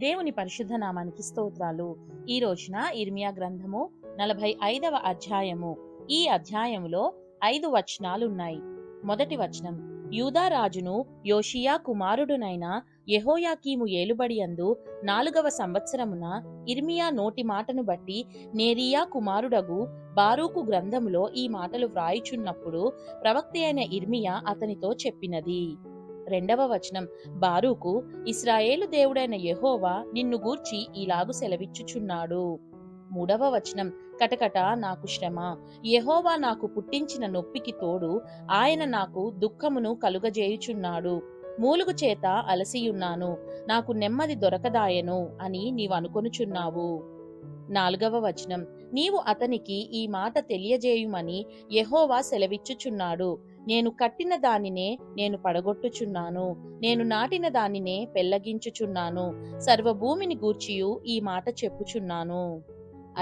దేవుని పరిశుద్ధ నామానికి స్తోత్రాలు. ఈ రోజున ఇర్మియా గ్రంథము 45వ అధ్యాయము. ఈ అధ్యాయములో 5 వచనాలున్నాయి. మొదటి వచనం, యూదా రాజును యోషియా కుమారుడునైన యెహోయాకీము ఏలుబడియందు 4వ సంవత్సరమున ఇర్మియా నోటి మాటను బట్టి నేరియా కుమారుడగు బారూకు గ్రంథములో ఈ మాటలు వ్రాయుచున్నప్పుడు ప్రవక్త అయిన ఇర్మియా అతనితో చెప్పినది. రెండవ వచనం, బారూకు, ఇశ్రాయేలు దేవుడైన యెహోవా నిన్ను గూర్చి ఇలాగు సెలవిచ్చుచున్నాడు. మూడవ వచనం, కటకట నాకు శ్రమ, యెహోవా నాకు పుట్టించిన నొప్పికి తోడు ఆయన నాకు దుఃఖమును కలుగజేయుచున్నాడు. మూలుగు చేత అలసియున్నాను, నాకు నెమ్మది దొరకదాయను అని నీవనుకొనుచున్నావు. నాలుగవ వచనం, నీవు అతనికి ఈ మాట తెలియజేయుమని యెహోవా సెలవిచ్చుచున్నాడు. నేను కట్టిన దానినే నేను పడగొట్టుచున్నాను, నేను నాటిన దానినే పెళ్లగించుచున్నాను, సర్వభూమిని గూర్చియు ఈ మాట చెప్పుచున్నాను.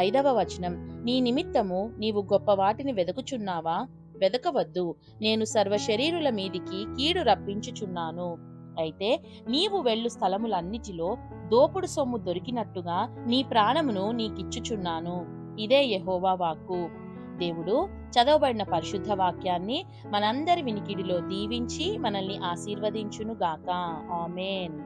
ఐదవ వచనం, నీ నిమిత్తము నీవు గొప్ప వాటిని వెదకుచున్నావా? వెదకవద్దు, నేను సర్వశరీరుల మీదికి కీడు రప్పించుచున్నాను. అయితే నీవు వెళ్ళు స్థలములన్నిటిలో దోపుడు సొమ్ము దొరికినట్టుగా నీ ప్రాణమును నీకిచ్చుచున్నాను. ఇదే యెహోవా వాక్కు. దేవుడు చదవబడిన పరిశుద్ధ వాక్యాన్ని మనందరి వినికిడిలో దీవించి మనల్ని ఆశీర్వదించును గాక. ఆమేన్.